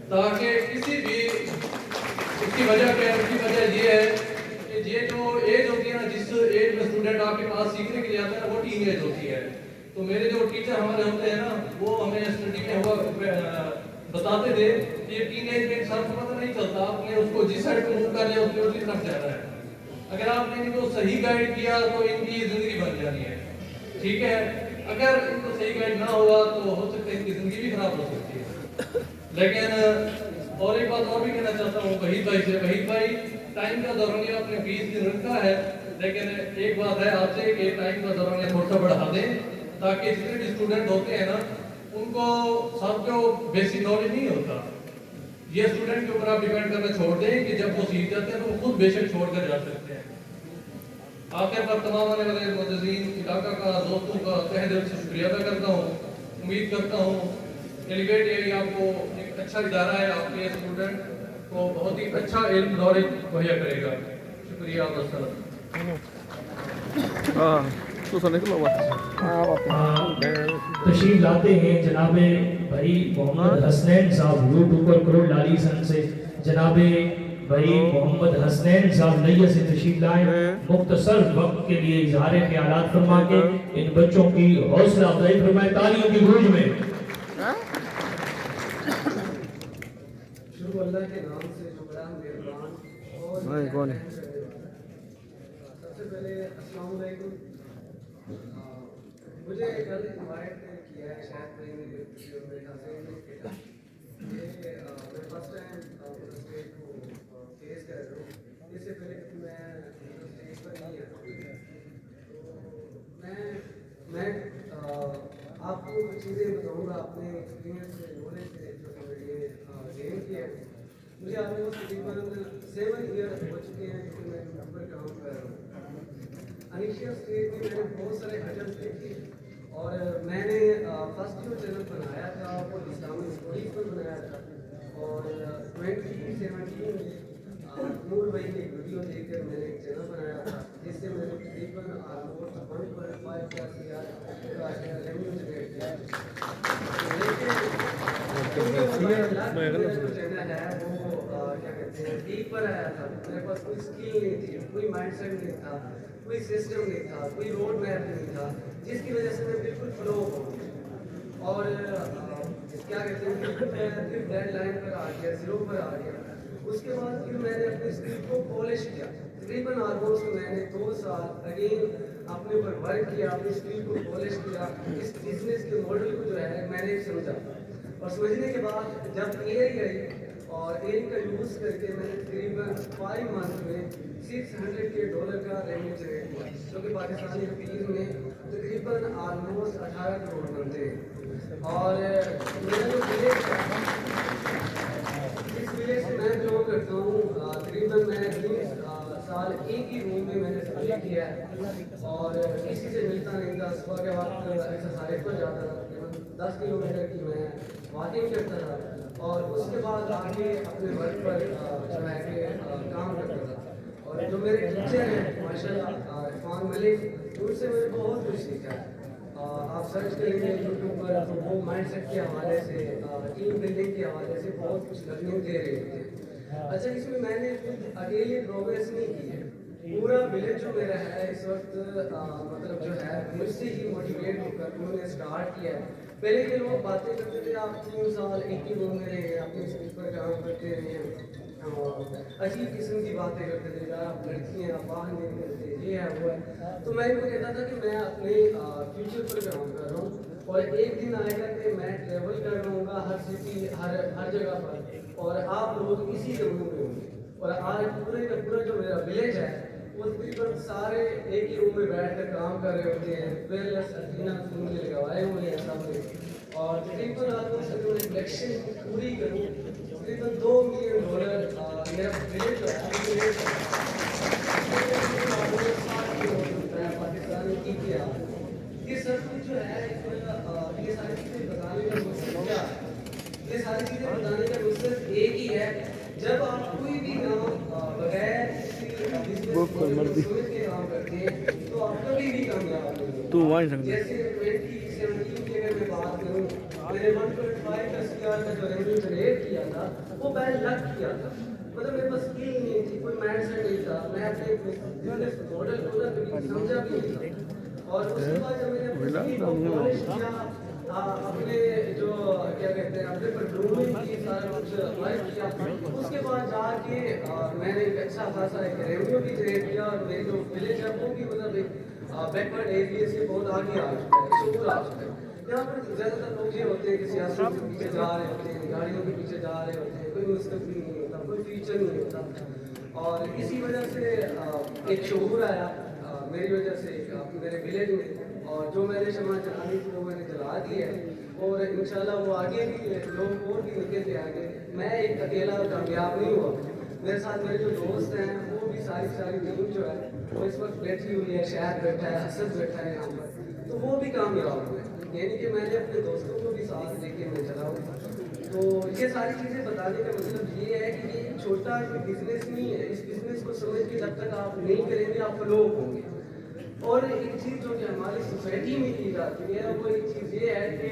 تاکہ کسی بھی اس کی وجہ یہ ہے کہ یہ جو ایج ہوتی ہے نا, جس ایج میں اسٹوڈنٹ آپ کے پاس سیکھنے کے لیے آتا ہے نا وہ ٹین ایج ہوتی ہے. تو میرے جو ٹیچر ہمارے ہوتے ہیں نا وہ ہمیں اسٹڈی میں بتاتے تھے کہ یہ ٹین ایج میں انسان کو پتہ نہیں چلتا, آپ نے اس کو جس سائڈ کو موو کر لیا اس نے اسی طرف جانا ہے. اگر آپ نے ان کو صحیح گائیڈ کیا تو ان کی زندگی بن جانی ہے. ٹھیک ہے. اگر ان کو صحیح گائیڈ نہ ہوا تو ہو سکتا ہے ان کی زندگی بھی خراب ہو سکتی ہے. لیکن اور ایک بات اور بھی کہنا چاہتا ہوں وحید بھائی سے. وحید بھائی ٹائم کا دورانیہ اپنے 20 دن رکھا ہے لیکن ایک بات ہے آپ سے کہ ٹائم کا دورانیہ تھوڑا سا بڑھا دیں تاکہ جتنے بھی اسٹوڈنٹ ہوتے ہیں نا ان کو سب کو بیسک نالج نہیں ہوتا. یہ اسٹوڈنٹ کے اوپر آپ ڈیپینڈ کرنا چھوڑ دیں کہ جب وہ سیکھ جاتے ہیں تو وہ خود بے شک چھوڑ کر جا سکتے ہیں. آخر پر تمام آنے والے معززین علاقہ کا دوستوں کا تہ دل سے شکریہ ادا کرتا ہوں. امید کرتا ہوں ایلیویٹ AI آپ کو ایک اچھا ادارہ ہے, آپ کے اسٹوڈنٹ کو بہت ہی اچھا علم نالج مہیا کرے گا. شکریہ. تشریف لاتے ہیں جناب بھائی محمد حسنین صاحب یوٹیوبر کروڑ لالی سن سے. جناب بھائی محمد حسنین صاحب نیا سے تشریف لائیں, مختصر وقت کے لیے اظہار خیالات فرما کے ان بچوں کی حوصلہ افزائی فرمائیں تالیوں کی گونج میں. شروع اللہ کے نام سے جو بڑا مہربان اور سب سے پہلے السلام علیکم. مجھے کل انوائٹ کیا ہے شاید میرے خیال سے میں فرسٹ ٹائم اسٹیج کو فیس کر رہا ہوں. اس سے پہلے کہ میں اسٹیج پر نہیں آیا تو میں آپ کو کچھ چیزیں بتاؤں گا اپنے ایکسپیرینس سے, نالج سے جو میں یہ گین کیا ہے. مجھے آپ کو تقریباً 7 ایئر ہو چکے ہیں کہ میں یوٹیوب پر کام کر رہا ہوں. انیشیل اسٹیج میں میں نے بہت سارے ہڈلز دیکھے اور میں نے فرسٹ جو چینل بنایا تھا وہ اسلامی اسٹوریز پر بنایا تھا اور 2017 میں نور بھائی کی ایک ویڈیو دیکھ کر میں نے ایک چینل بنایا تھا جس سے میں نے تقریباً آلموسٹ 1.5 لاکھ کا ریونیو جنریٹ کیا. جو چینل ہے وہ کیا کہتے ہیں ڈیپ پر آیا تھا. میرے پاس کوئی اسکل نہیں تھی, کوئی مائنڈ سیٹ نہیں تھا, کوئی سسٹم نہیں تھا, کوئی روڈ میپ نہیں تھا, جس کی وجہ سے میں بالکل فلو ہو اور کیا کہتے ہیں پھر ڈیڈ لائن پر آ گیا, 0 پر آ گیا. اس کے بعد پھر میں نے اپنے اسکل کو پالش کیا. تقریباً آلموسٹ میں نے 2 سال اگین اپنے اوپر ورک کیا, اپنے اسکل کو پالش کیا, اس بزنس کے ماڈل کو جو ہے میں نے سمجھا. اور سمجھنے کے بعد جب ایئر گئی اور ایئر کا یوز کر کے میں نے تقریباً 5 منتھ میں $600 کا ریونیو جنریٹ کیا, جو کہ پاکستانی روپیز میں تقریباً آلموسٹ 18 کروڑ بنتے ہیں. اور میرا جو ولیج ہے, اس ولیج سے میں بلانگ کرتا ہوں. تقریباً میں 20 سال ایک ہی روم میں نے اسٹڈی کیا ہے اور کسی سے ملتا نہیں تھا. صبح کے وقت ایکسرسائز پر جاتا تھا, 10 کلومیٹر کی میں واکنگ کرتا تھا اور اس کے بعد آگے اپنے ورک پر جو ہے کہ کام کرتا تھا. اور جو میرے ٹیچر ہیں ماشاء اللہ عرفان ملک, ان سے میں نے بہت کچھ سیکھا ہے. آپ سرچ کریں گے یوٹیوب پر تو وہ مائنڈ سیٹ کے حوالے سے, ٹیم بلڈنگ کے حوالے سے بہت کچھ لرننگ دے رہے ہوتے ہیں. اچھا, اس میں نے خود اکیلے پروگریس نہیں کی ہے. پورا ولیج جو میرا ہے اس وقت مطلب جو ہے مجھ سے ہی موٹیویٹ ہو کر انہوں نے اسٹارٹ کیا ہے. پہلے کے لوگ باتیں کرتے تھے آپ 3 سال ایک ہی روم میں رہے, اپنے اسکول پر کام کرتے رہے, عجیب قسم کی باتیں کرتے تھے, یار آپ لڑکی ہیں, آپ باہر نہیں کرتے, یہ ہے وہ ہے. تو میں ان کو کہتا تھا کہ میں اپنے فیوچر پر کام کر رہا ہوں اور ایک دن آئے گا کہ میں ٹریول کر رہا ہوں گا ہر سٹی, ہر جگہ پر, اور آپ لوگ اسی جگہوں پہ ہوں گے. اور آج پورے کا پورا جو میرا ولیج ہے وہ تقریباً سارے ایک ہی روم میں بیٹھ کر کام کر رہے ہوتے ہیں. ویئرلیس انٹینا مجھے لگوائے ہوئے ہیں سب نے. اور تقریباً آلموسٹ اگر میں کلیکشن پوری کروں تقریباً $2 ملین میرا ولیج جو ہے پاکستانی کی کیا. یہ سب کچھ جو ہے یہ ساری چیزیں بتانے کا مقصد کیا ہے؟ یہ ساری چیزیں بتانے کا مقصد ایک ہی ہے, جب آپ کوئی بھی کام بغیر سمجھ کے کام کرتے ہیں تو آپ کبھی بھی کامیاب نہیں. جیسے 2017 کی اگر میں بات کروں, میں نے 1.5 کا جو ریونیو جنریٹ کیا تھا وہ بیل لک کیا تھا. مطلب میرے پاس اسکل نہیں تھی, کوئی مائنڈ سیٹ نہیں تھا, میں اپنے بزنس ماڈل کو کبھی سمجھا بھی نہیں تھا. اور اس کے بعد جب میں نے پالش کیا, اپنے جو کیا کہتے ہیں اپنے پر گرومنگ کی, سارا کچھ ورک کیا, اس کے بعد جا کے میں نے ایک اچھا خاصا ایک ریونیو بھی جنریٹ کیا. اور میری جو ولیج ہے وہ بھی مطلب ایک بیکورڈ ایریا سے بہت آگے آ چکا ہے, شعور آ چکا ہے. یہاں پر زیادہ تر لوگ یہ ہوتے ہیں کہ سیاست کے پیچھے جا رہے ہوتے ہیں, گاڑیوں کے پیچھے جا رہے ہوتے ہیں, کوئی مستقبل نہیں ہوتا, کوئی فیوچر نہیں ہوتا. اور اسی وجہ سے ایک شعور آیا میری وجہ سے میرے ولیج میں, اور جو میں نے شمع جلانی تھی وہ میں نے جلا دی ہے. اور انشاءاللہ وہ آگے بھی لوگ اور بھی نکلتے آگے. میں ایک اکیلا کامیاب نہیں ہوا, میرے ساتھ میرے جو دوست ہیں وہ بھی ساری ٹیم جو ہے وہ اس وقت بیٹھی ہوئی ہے, شاید بیٹھا ہے, اسد بیٹھا ہے یہاں پر, تو وہ بھی کامیاب ہوئے. یعنی کہ میں نے اپنے دوستوں کو بھی ساتھ لے کے میں چلا ہوں. تو یہ ساری چیزیں بتانے کا مطلب یہ ہے کہ یہ چھوٹا بزنس نہیں ہے. اس بزنس کو سمجھ کے جب تک آپ نہیں کریں گے آپ فلوپ ہوں گے. اور ایک چیز جو کہ ہماری سوسائٹی میں کی جاتی ہے وہ ایک چیز یہ ہے کہ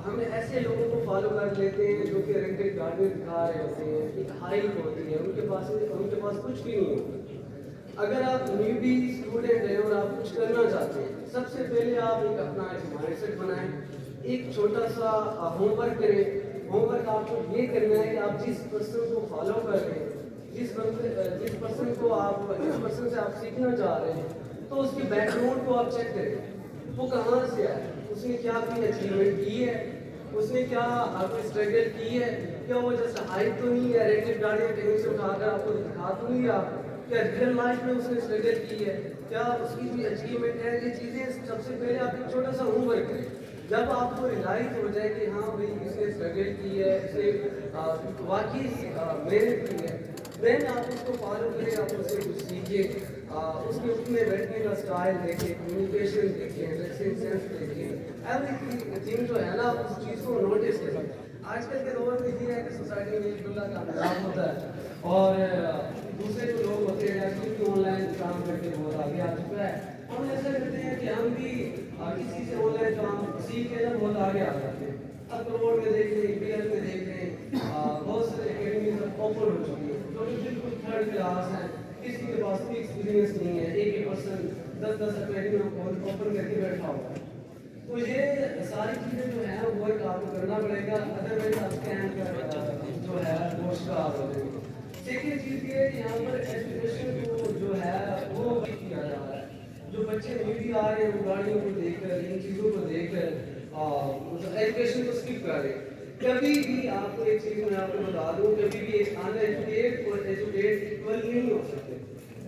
ہم ایسے لوگوں کو فالو کر لیتے ہیں جو کہ رینٹڈ گاڑیاں دکھا رہے ہوتے ہیں, ایک ہائپ ہوتی ہے, ان کے پاس کچھ بھی نہیں ہوتا. اگر آپ نیو بی اسٹوڈنٹ ہیں اور آپ کچھ کرنا چاہتے ہیں, سب سے پہلے آپ ایک اپنا مائنڈ سیٹ بنائیں, ایک چھوٹا سا ہوم ورک کریں. ہوم ورک آپ کو یہ کرنا ہے کہ آپ جس پرسن کو فالو کر رہے ہیں, جس پرسن سے آپ سیکھنا چاہ رہے ہیں, تو اس کے بیک گراؤنڈ کو آپ چیک کریں. وہ کہاں سے آیا, اس نے کیا اپنی اچیومنٹ کی ہے, اس نے کیا آپ نے اسٹرگل کی ہے, کیا وہ جیسے ہائپ تو نہیں ہے, رینٹڈ گاڑیاں کہیں سے اٹھا کر آپ کو دکھا تو نہیں رہا, کیا ریئل لائف میں اس نے اسٹرگل کی ہے, کیا اس کی کوئی اچیومنٹ ہے. یہ چیزیں سب سے پہلے آپ ایک چھوٹا سا ہوم ورک کریں. جب آپ کو ریلائز ہو جائے کہ ہاں بھائی اس نے اسٹرگل کی ہے, اس نے واقعی محنت کی ہے, دین آپ اس کو فالو کریں, آپ اس سے کچھ سیکھیں, اس کے اٹھنے بیٹھنے کا اسٹائل دیکھیں, کمیونیکیشن دیکھیں, ڈریسنگ سینس دیکھیں, ایوری تھنگ جو ہے نا آپ اس چیز کو نوٹس کریں. آج کل کے دور میں یہ ہے کہ سوسائٹی میں ایک اللہ کا نظام ہوتا ہے اور دوسرے جو لوگ ہوتے ہیں کیونکہ آن لائن کام کر کے بہت آگے آ چکا ہے. ہم ایسا کرتے ہیں کہ ہم بھی کسی سے آن لائن کام سیکھ کے نا بہت آگے آ جاتے ہیں. اب کروڑ میں دیکھ لیں, پی ایل میں دیکھ لیں, بہت سارے اکیڈمیز اوپن ہو چکی ہیں جو کہ بالکل تھرڈ کلاس ہیں. کسی کے پاس کوئی ایکسپیرینس نہیں ہے, ایک ایک پرسن 10 اکیڈمی اوپن کر کے بیٹھا ہوا ہے. تو یہ ساری چیزیں جو ہیں وہ ایک آپ کو کرنا پڑے گا, ادروائز آپ کے جو ہے گوشت کا آپ ہو جائے گا. سیکنڈ چیز یہ ہے کہ یہاں پر ایجوکیشن کو جو ہے وہ کیا جا رہا ہے. جو بچے نہیں بھی آ رہے ہیں وہ گاڑیوں کو دیکھ کر ان چیزوں کو دیکھ کر ایجوکیشن کو اسکپ کر رہے ہیں. کبھی بھی آپ کو ایک چیز میں آپ کو بتا دوں, کبھی بھی ایک ان ایجوکیٹ اور ایجوکیٹ ایکول نہیں ہو سکتے.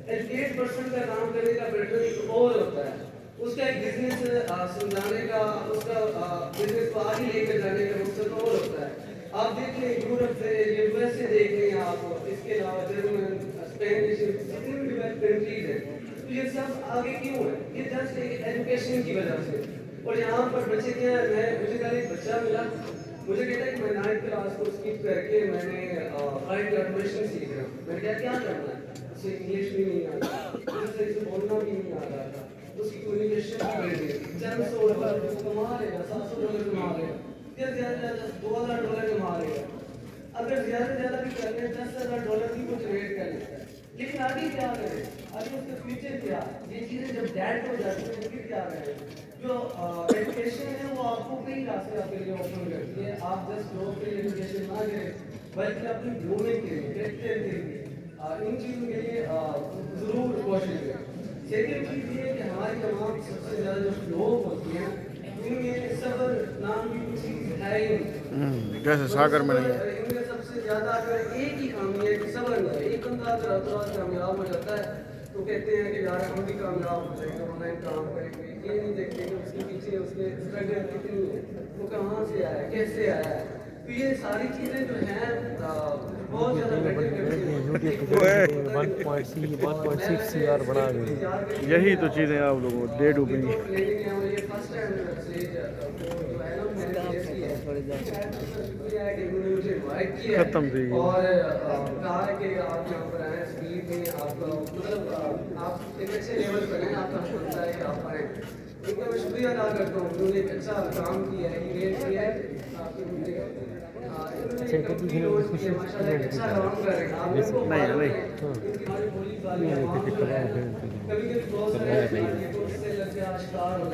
ایجوکیٹ پرسن کا کام کرنے کا پیٹرن ایک اور ہوتا ہے, اس کا ایک بزنس سمجھانے کا, اس کا بزنس کو آگے لے کر جانے کا مقصد اور ہوتا ہے. آپ دیکھ لیں یورپ سے, یو ایس سے دیکھ لیں آپ, اس کے علاوہ جرمن, اسپینش, جتنے بھی ڈیولپ کنٹریز ہیں, تو یہ سب آگے کیوں ہے؟ یہ جسٹ ایک ایجوکیشن کی وجہ سے. اور یہاں پر بچے کیا ہے, مجھے کل ایک بچہ ملا, مجھے کہتا ہے کہ میں 9th کلاس کو اسکپ کر کے میں نے فائٹ آٹومیشن سیکھ رہا ہوں. میں کیا کرنا ہے, اسے انگلش بھی نہیں آتا, اسے بولنا بھی نہیں آتا تھا, اس کی کمیونیکیشن بھی بڑھ گئی. $700 کما لے گا, $700 کما لے گا, زیادہ $2,000 کما لے گا. اگر زیادہ سے زیادہ بھی کرنے $10,000 بھی وہ جنریٹ کر لیتا ہے. لیکن آگے کیا کرے, آگے اس کا فیوچر کیا؟ یہ چیزیں جب ڈیڈ ہو جاتی ہیں تو پھر کیا کریں؟ جو ایجوکیشن ہے وہ آپ کو کئی راستے آپ کے لیے اوپن کرتی ہے. آپ جسٹ جاب کے لیے ایجوکیشن نہ کریں, بلکہ اپنی گرومنگ کے لیے, کریکٹر کے لیے, ان چیزوں کے لیے ضرور کوشش کریں. سیکنڈ چیز یہ ہے کہ ہماری تمام سب سے زیادہ جو لوگ ہوتی ہیں ان میں صبر نام کی کوئی چیز ہے ہی نہیں. جیسے ساگر میں نہیں ہے. ان میں سب سے زیادہ اگر ایک ہی خامی ہے کہ صبر نہیں ہے. ایک بندہ اگر افراد کامیاب ہو جاتا ہے تو کہتے ہیں کہ یار ہم بھی کامیاب ہو جائیں گے, آن لائن کام کریں گے. یہ نہیں دیکھتے کہ اس کے پیچھے اس کے اسٹرگل کتنی ہے, وہ کہاں سے آیا ہے, کیسے آیا ہے. تو یہ ساری چیزیں جو ہیں بہت زیادہ بیٹر کرتی ہیں. 1.6 CR بنا گئی. یہی تو چیزیں آپ لوگوں کو دے ڈوبیں گی. ختم تھی اور کہا ہے کہ آپ یہاں پر آئیں, اسپیڈ میں آپ مطلب آپ ایک اچھے لیول پر ہیں, آپ کا ہوتا ہے کہ آپ آئیں. ان کا میں شکریہ ادا کرتا ہوں, انہوں نے ایک اچھا کام کیا ہے, ایونٹ کیا ہے. آپ کے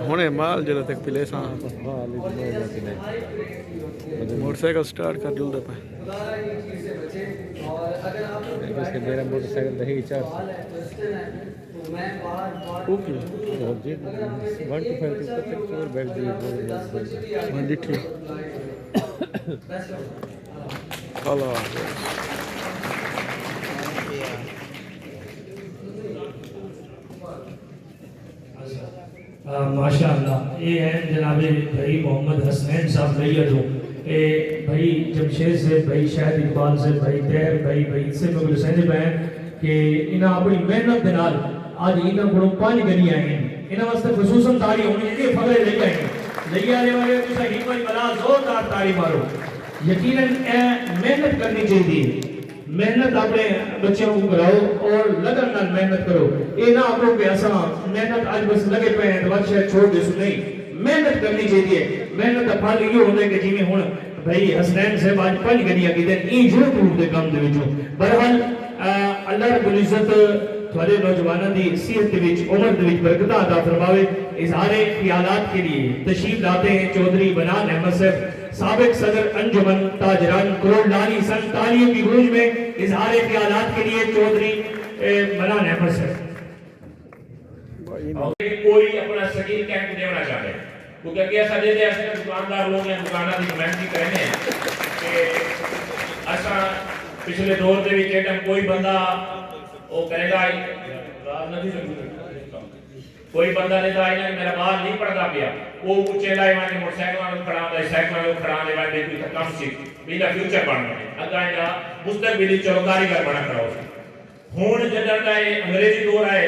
ہونے مال جلد تک پلے ساں موٹر سائیکل سٹارٹ کر جلد پہ میرا موٹر سائیکل نہیں چار اوکے 1 to 5 تک اور بیٹھ دی ہاں جی ٹھیک. خلاص ماشاء اللہ. یہ ہے جناب بھائی محمد حسنین صاحب میت ہوں. بھائی جمشید سے, بھائی شاہد اقبال سے, بھائی دیر بھائی سے میں بولے سہنے پہ ہیں کہ انہاں اپنی محنت دے نال آج انہاں کو 5 گنی آئے ہیں. انہاں واسطے خصوصاً تاڑی ہونی ہے کہ فخر لے آئے ہیں. لے آنے والے تو صحیح بھائی بلا زوردار تاڑی مارو. یقیناً محنت کرنی چاہیے, محنت اپنے بچوں کو کراؤ اور لگن نال محنت کرو. یہ نہ آپ کو کہ ایسا محنت آج بس لگے پہ ہیں تو بادشاہ چھوڑ دے سو, نہیں. محنت کرنی چاہیے. محنت کا پھل یہ ہوتا ہے کہ جی میں ہوں بھائی حسنین صاحب آج 5 گنیاں کی دیں این یوٹیوب دے کام دے وچوں. بہرحال اللہ رب العزت تھوڑے نوجوانوں دی صحت دے وچ عمر دے وچ برکت عطا فرماوے. اظہار خیالات کے لیے تشریف لاتے ہیں چودھری بنان احمد صاحب, سابق صدر انجمن تاجران کروڑ لانی سن تالیوں کی گونج میں اظہار خیالات کے لیے چودھری بنان احمد صاحب. کوئی اپنا سکیل کیمپ دینا چاہتے ہیں کیونکہ اگے ایسا دے دے ایسے دکاندار لوگ ہیں, دکانہ کی نمائندگی کرنے ہیں کہ ایسا پچھلے دور دے وچ ایٹم کوئی بندہ وہ کرے گا کوئی بندہ نہیں تھا کہ میرا بال نہیں پڑتا پیا, وہ اونچے لائے وہاں موٹر سائیکل کھڑا ہے, سائیکل کھڑا ہے, وہاں کوئی کم سی میرا فیوچر بننا ہے, اگا انہا مستقبلی چوکاری کر بنا کھڑا ہو. ہون جدہ انگریزی دور آئے,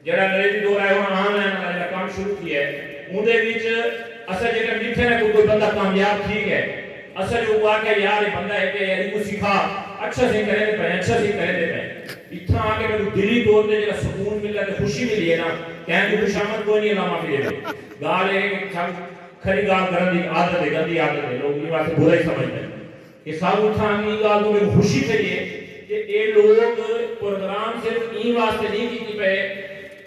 جڑا انگریزی دور آئے ہون آن لائن کام شروع کیا ہے. اندھے بیچ اصل جگہ بیٹھے نا کوئی بندہ کامیاب ٹھیک ہے, اصل جو ہوا کہ یار بندہ ہے کہ یاری کو سکھا اچھا سے کرے دے پہ, اچھا سے کرے دے پہ. اتنا آگے میں دلی طور دے جگہ سکون ملا ہے, خوشی ملی ہے نا, کہیں کہ خوش آمد کوئی نہیں علامہ بھی دے. گال ہے کہ کھری گال کرن دی عادت ہے, گندی عادت ہے, لوگ یہ بات برا ہی سمجھتے ہیں کہ سب اتنا آگے گال تو میں خوشی چاہیے کہ اے لوگ پروگرام صرف این واسطے نہیں کی پہ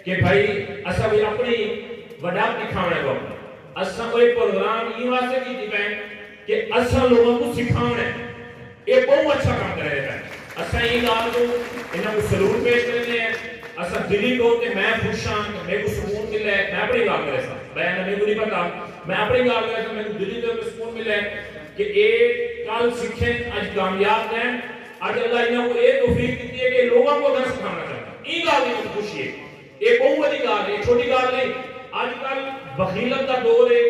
کہ بھائی اسا بھی اپنی وڈا دکھاونے کو, اسا کوئی پروگرام این واسطے کی پہ کہ اسا لوگوں کو سکھاونے. یہ بہت اچھا کام کر رہے ہیں. اسا یہ گال کو انہاں کو سلوٹ پیش کرنے ہیں اسا دلی کو کہ میں خوش ہاں کہ میں کو سکون ملے میں اپنی گال کرے سا بیان میں کو نہیں پتا میں اپنی گال کرے سا میں کو دلی کو سکون ملے کہ ایک کل سکھیں اج کامیاب ہیں اج اللہ انہاں کو ایک توفیق دیتی ہے کہ لوگوں کو درس سکھانا چاہتا ہے یہ گال کی خوشی ہے ایک بہت بڑی گال ہے چھوٹی گال نہیں آج کل بخیلت کا دور ہے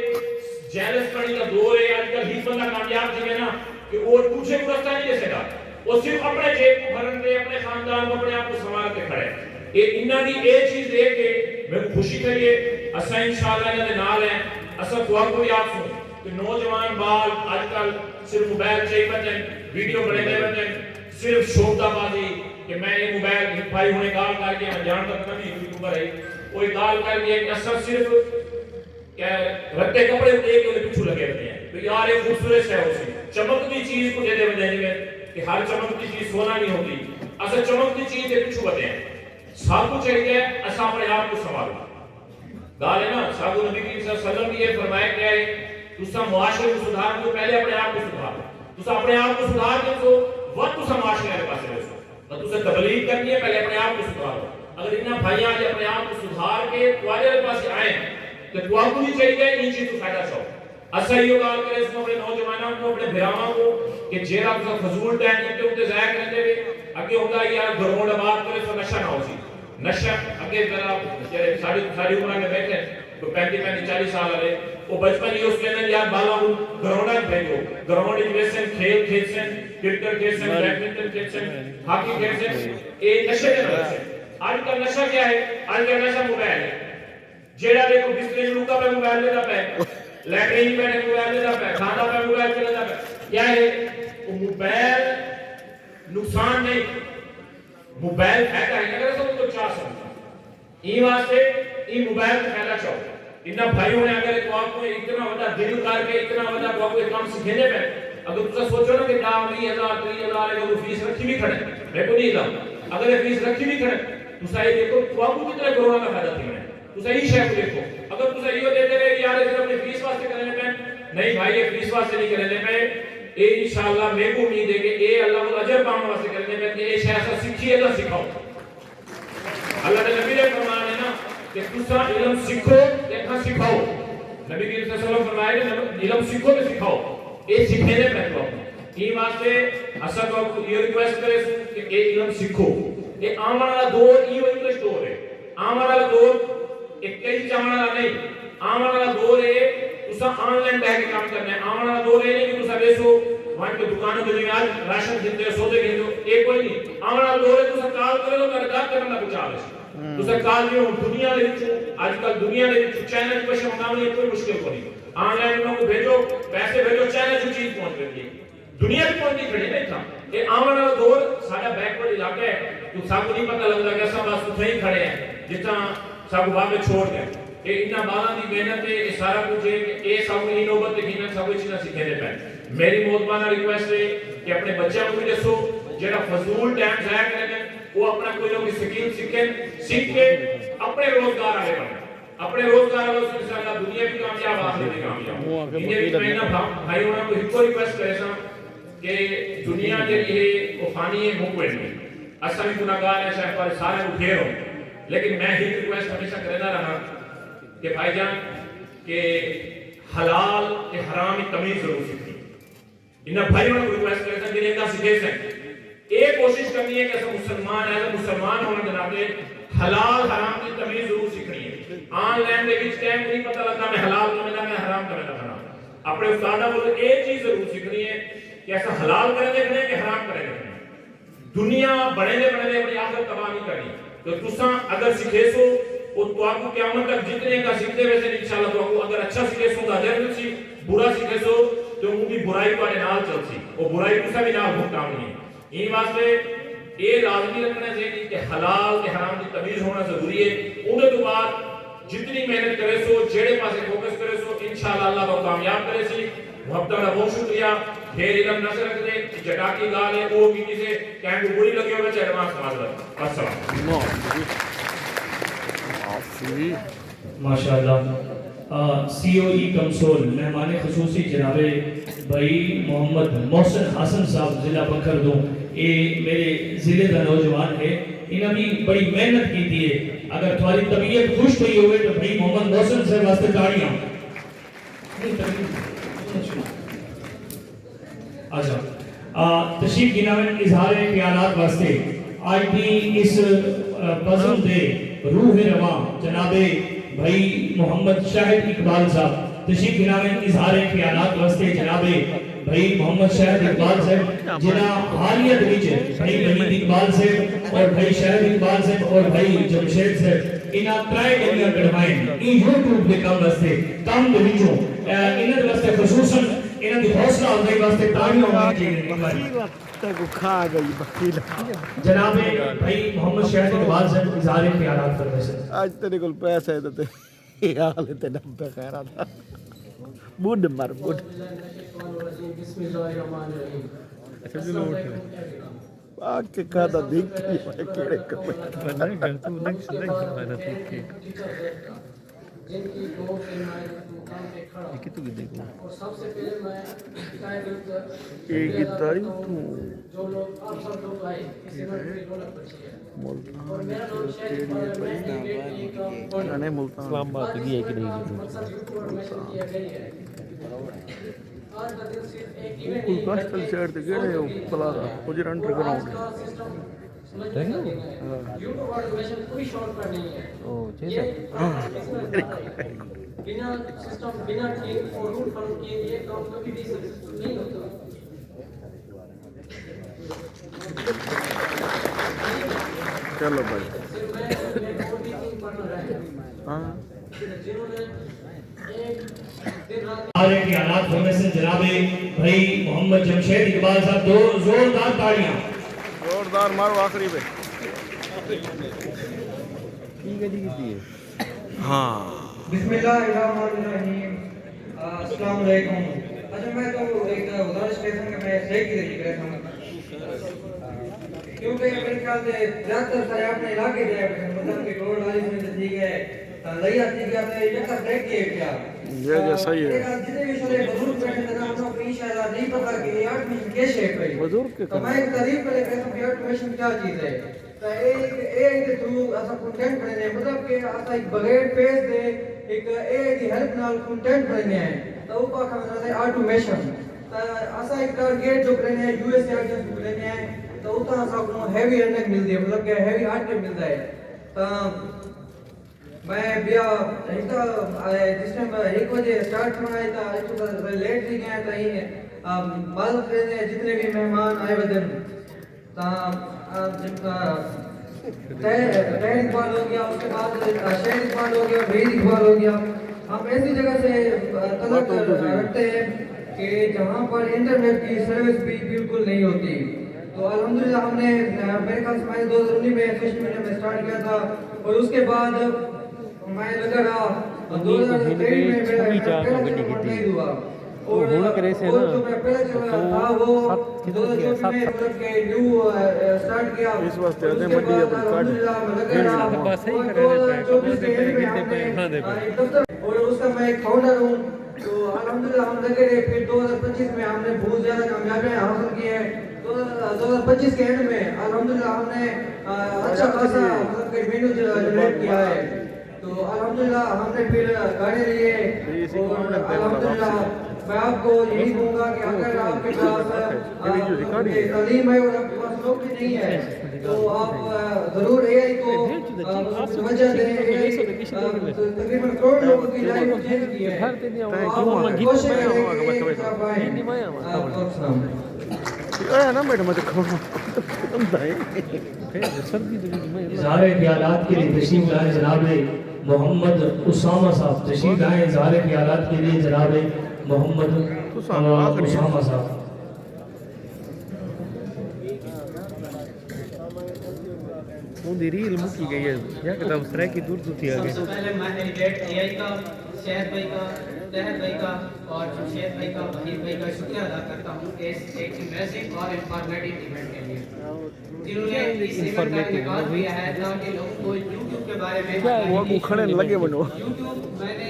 جیلس پڑی کا دور ہے آج کل ہی بندہ کامیاب تھی ہے نا کہ وہ دوسرے کو رستہ نہیں دے سکتا وہ صرف اپنے جیب کو بھرن دے اپنے خاندان کو اپنے آپ کو سنوار کے کھڑے یہ انہاں دی ایک چیز دے کے میں خوشی کریے اسا انشاءاللہ انہاں دے نال ہیں اسا تو کو یاد سن کہ نوجوان بال آج کل صرف موبائل چاہیے بچیں ویڈیو بنے دے بچیں صرف شوقہ بازی کہ میں یہ موبائل بھائی ہونے گال کر کے میں جان تک نہیں یوٹیوبر ہے کوئی گال کر کے کہ اسا صرف رتے کپڑے دے کے پیچھے لگے رہتے ہیں تو یار یہ خوبصورت ہے اسی چمکتی چیز کو دے دے بجائے میں کہ ہر چمکتی چیز سونا نہیں ہوتی اسا چمکتی چیز کے پیچھے بتے ہیں سب کو چاہیے اسا اپنے آپ کو سنبھالو گال ہے نا سب نبی کریم صلی اللہ علیہ وسلم یہ فرمایا کہ ہے تسا معاشرے کو سدھار کو پہلے اپنے آپ کو سدھارو تسا اپنے آپ کو سدھار کے تو وقت تسا معاشرے کے پاس رہو اور تسا تبلیغ کرنی ہے پہلے اپنے آپ کو سدھارو اگر انہاں بھائیاں جو اپنے آپ کو سدھار کے تمہارے پاس آئیں تو تو آپ کو نہیں چاہیے ان چیز کو فائدہ چاہو اسا یہ گال کرے اس کو اپنے نوجوانوں کو اپنے بھراواں کو کہ جیڑا تسا فضول ٹائم تے اوتے ضائع کرتے ہوئے اگے ہوندا یار گروڑ آباد کرے تو نشہ نہ ہو سی نشہ اگے ذرا ساری عمر میں بیٹھے تو 35 40 سال والے وہ بچپن یہ اس کے اندر یار بالا کو گراؤنڈ میں بھیجو گراؤنڈ میں سے کھیل کھیلسن کرکٹ کھیلسن بیڈمنٹن کھیلسن ہاکی کھیلسن یہ نشے کے نام سے آج کا نشہ کیا ہے آج کا نشہ موبائل ہے جیڑا دیکھو بستر لوکا پہ موبائل لیتا پہ لیٹرین پہ موبائل لیتا پہ کھانا پہ موبائل لیتا پہ کیا ہے وہ موبائل نقصان نہیں موبائل فائدہ ہے اگر سب تو چاہ سکتا یہ واسطے یہ موبائل فائدہ چاہو انہاں بھائیوں نے اگر تو آپ کو اتنا بڑا دل کر کے اتنا بڑا تو آپ کو کام سکھینے پہ اگر تم سوچو نا کہ 20,000 30,000 اگر فیس رکھی بھی کھڑے میں کو نہیں لا اگر یہ فیس رکھی بھی کھڑے تو صحیح دیکھو تو آپ کو کتنے کروڑوں کا فائدہ تھی تو صحیح شے کو دیکھو اگر تو صحیح دیتے رہے کہ یار اس اپنے فیس واسطے کرنے پہ نہیں بھائی یہ فیس واسطے نہیں کرنے پہ اے انشاءاللہ میں کو امید ہے کہ اے اللہ کو اجر پانے واسطے کرنے پہ اے شے ایسا سیکھیے گا سکھاؤ اللہ کے نبی نے فرمایا ہے نا کہ تسا علم سیکھو تے کھا سکھاؤ نبی کریم صلی اللہ علیہ وسلم فرمایا کہ علم سیکھو تے سکھاؤ اے سکھنے پہ تو یہ واسطے اسا کو یہ ریکویسٹ کرے کہ اے علم سیکھو اے آنے والا دور یہ انگلش دور ہے آنے والا دور ایک کئی چاہنے والا نہیں آنے والا دور ہے تسا آن لائن بیٹھ کے کام کرنا ہے آنے والا دور ہے نہیں کہ تسا بیسو وہاں کے دکانوں کے لیے آج راشن گھنتے سودے گھنتے ایک کوئی نہیں آنے والا دور ہے تسا کال کرے تو کردار کرنا کچھ آ رہے تسا کال جو دنیا دے وچ آج کل دنیا دے وچ چائنا وچ پیسے منگانے کوئی مشکل کو نہیں آن لائن انہوں کو بھیجو پیسے بھیجو چائنا جو چیز پہنچ رہی ہے دنیا بھی پہنچ کھڑی نہیں تھا یہ آنے والا دور سارا بیکورڈ علاقہ ہے تو سب کو نہیں پتہ لگتا کہ سب بس اتنے ہی کھڑے ہیں جتنا سب بعد میں چھوڑ گئے یہ اتنا بالا دی محنت ہے یہ سارا کچھ ہے کہ یہ سب کی نوبت دیکھنا سب کچھ نہ سیکھنے پہ میری موتبانہ ریکویسٹ ہے کہ اپنے بچوں کو بھی دسو جڑا فضول ٹائم ضائع کریں وہ اپنا کوئی نہ کوئی سکیل سیکھ کے اپنے روزگار آگے بڑھیں اپنے روزگار والوں سے انشاءاللہ دنیا بھی کامیاب آخرت بھی کامیاب انہیں بھی میں نہ بھائی ہونا کو ہکو ریکویسٹ کرے سا کہ دنیا کے لیے وہ فانی ہے مقبل میں اصلا بھی گناہگار ہے شاید پر سارے اٹھے ہوں لیکن میں ہی ریکویسٹ ہمیشہ کرنا رہا کہ بھائی جان کہ حلال کے حرام کی تمیز ضرور سیکھنی انہیں بھائی ہونا کو ریکویسٹ کرے سا کہ انہیں سیکھے سکیں ایک کوشش کرنی ہے کہ ایسا مسلمان ہونے کے ناطے حلال حرام کی تمیز ضرور سیکھنی ہے آن لائن کے بیچ ٹائم نہیں پتہ لگتا میں حلال کرنا میں حرام کرنا کرنا اپنے استادہ کو ایک چیز ضرور سیکھنی ہے کہ ایسا حلال کرنے دیکھنے کہ حرام کرنے دیکھنے دنیا بڑھنے اپنی آخرت تباہ نہیں کرنی تو تساں اگر سکھے سو تو آپ کو قیامت تک جتنے کا سیکھتے ویسے انشاءاللہ تو آپ کو اگر اچھا سکھے سو تو اجر ملسی برا سکھے سو تو ان کی برائی کو نال چلسی وہ برائی کو بھی نال بھگتام نہیں ہے یہ واسطے یہ لازمی رکھنا چاہیے کہ حلال کے حرام کی تمیز ہونا ضروری ہے انہیں تو بعد جتنی محنت کرے سو جیڑے پاسے فوکس کرے سو انشاءاللہ اللہ کو کامیاب کرے سی محبتہ کا بہت شکریہ پھر علم نہ سے رکھ دے جٹا کی گال ہے وہ کسی سے کہیں کو بری لگے ہوئے چاہے ایڈوانس سماج رہا السلام ماشاءاللہ سی او ای کمسول مہمان خصوصی جناب بھائی محمد محسن حسن صاحب ضلع بکھردوں یہ میرے ضلع کا نوجوان ہے، انہوں بھی بڑی محنت کی تھی ہے. اگر تمہاری طبیعت خوش ہوئی ہوئے تو بھائی محمد محسن سے واسطے تاڑیاں. اچھا تشریف کی نامن اظہار خیالات واسطے آج بھی اس بزم دے روح رواں جناب بھائی محمد شاہد اقبال صاحب تشریف کی نامن اظہار خیالات واسطے جناب بھائی محمد شاہد اقبال صاحب جنہ حالیت وچ بھائی وحید اقبال صاحب اور بھائی شاہد اقبال صاحب اور بھائی جمشید صاحب انہاں ترائے گلیاں کڑوائیں این یوٹیوب دے کام واسطے کام دے وچوں انہاں دے واسطے خصوصاً انہاں دی حوصلہ افزائی واسطے تاڑیاں ہونی چاہیے. جناب بھائی محمد شاہد اقبال صاحب اظہار خیالات فرمائیں سر. آج تیرے کول پیسے ہے تے حال تے نبے خیرات بڈ مر بڈ بسم اللہ الرحمن الرحیم. آگ کے کھادا دیکھ کیڑے کپڑے جن کی دو مقام پہ کھڑا اور سب سے پہلے میں جو لوگ آپ سب لوگ آئے اس ایونٹ میں رونق بچی ہے اور میرا نام شاہد اقبال ہے. اسلام آباد بھی ہے کہ نہیں؟ مقصد یوٹیوب میں شروع کیا گئی ہے. آج کا دن صرف ایک ایونٹ کوئی کاسٹل شہر تے گئے ہو پلا کچھ انڈر گراؤنڈ یوٹیوب آٹومیشن کوئی شارٹ کٹ نہیں ہے. بنا سسٹم بنا ٹیم اور رول فالو کیے یہ کام کبھی بھی سکسیسفل نہیں ہوتا. چلو بھائی آرے کی حالات ہونے سے جناب بھائی محمد جمشید اقبال صاحب دو زوردار تاڑیاں زوردار مارو آخری پہ. ہاں بسم اللہ الرحمن الرحیم. السلام علیکم. اچھا میں تو ایک گزارش کرتا ہوں کہ میں صحیح کی ذکر کرتا ہوں کیونکہ میرے خیال سے زیادہ سارے اپنے علاقے دے مطلب کہ گوڑ والی میں ٹھیک ہے لئی آتی کیا ہے یہ کا دیکھ کے کیا یہ صحیح ہے. جتنے بھی سارے بزرگ بیٹھے تھے نا انہوں کو انشاءاللہ نہیں پتا کہ یہ آٹومیشن کیسے ہے بزرگ کے تو میں ایک تعریف کرے کہتا ہوں کہ آٹومیشن کیا چیز ہے. تو ایک دے تھرو ایسا کنٹینٹ بننے مطلب کہ ایسا ایک بغیر پیس دے ایک دی ہیلپ نال کنٹینٹ بننے ہیں تو وہ پاک ہمیں آٹومیشن ایسا ایک ٹارگیٹ جو کرنے ہیں یو ایس اے آرٹس کو لینے ہیں تو اتنا ایسا کو ہیوی ارننگ ملتی ہے مطلب کہ ہیوی آرٹس ملتا ہے. تو میں بیا جس میں 1 بجے سٹارٹ ہونا ہے تھا لیٹ بھی گیا تھا ہی معلوم کرنے جتنے بھی مہمان آئے بدن جن کا تیر اقبال ہو گیا اس کے بعد شہر اقبال ہو گیا بھید اقبال ہو گیا. ہم ایسی جگہ سے تعلق رکھتے ہیں کہ جہاں پر انٹرنیٹ کی سروس بھی بالکل نہیں ہوتی. تو الحمدللہ ہم نے میرے خیال سے میں 2019 میں فسٹ مہینے میں سٹارٹ کیا تھا اور اس کے بعد میں لگا رہا 2023 میں میرا پہلا نہیں ہوا اور جو میں پہلے چلا تھا وہ 2024 میں مطلب کہ نیو سٹارٹ کیا اس واسطے آدھے منڈی اپنے کارڈ بس ہی کرنے اور اس کا میں ایک فاؤنڈر ہوں. تو الحمدللہ ہم لگے رہے پھر 2025 میں ہم نے بہت زیادہ کامیابیاں حاصل کی ہیں. 2025 کے اینڈ میں الحمدللہ ہم نے اچھا خاصا مطلب کہ مینو جنریٹ کیا ہے. تو الحمدللہ ہم نے پھر گاڑی لیے اور الحمدللہ میں آپ کو یہی کہوں گا کہ اگر آپ کے پاس تعلیم ہے اور آپ کے پاس نوکری نہیں ہے تو آپ ضرور اے آئی کو توجہ دیں. تقریباً کروڑ لوگوں کی لائف چینج کی ہے. آپ کوشش کریں نا میڈم اظہار خیالات کے لیے تشریف لائے جناب محمد اسامہ صاحب. تشریف لائے اظہار خیالات کے لیے جناب محمد اسامہ صاحب. دی ریل مکی گئی ہے یا کہ سرے کی دور دور تھی آگے. سب سے پہلے میں ایڈیٹ اے آئی کا شہد بھائی کا طاہر بھائی کا اور جمشید بھائی کا وحید بھائی کا شکریہ ادا کرتا ہوں کہ اس ایک میسج اور انفارمیٹیو ایونٹ کے لیے جنہوں نے اس ایونٹ کا انعقاد کیا ہے تاکہ لوگوں کو یوٹیوب کے بارے میں وہ کھڑے لگے بنو یوٹیوب میں نے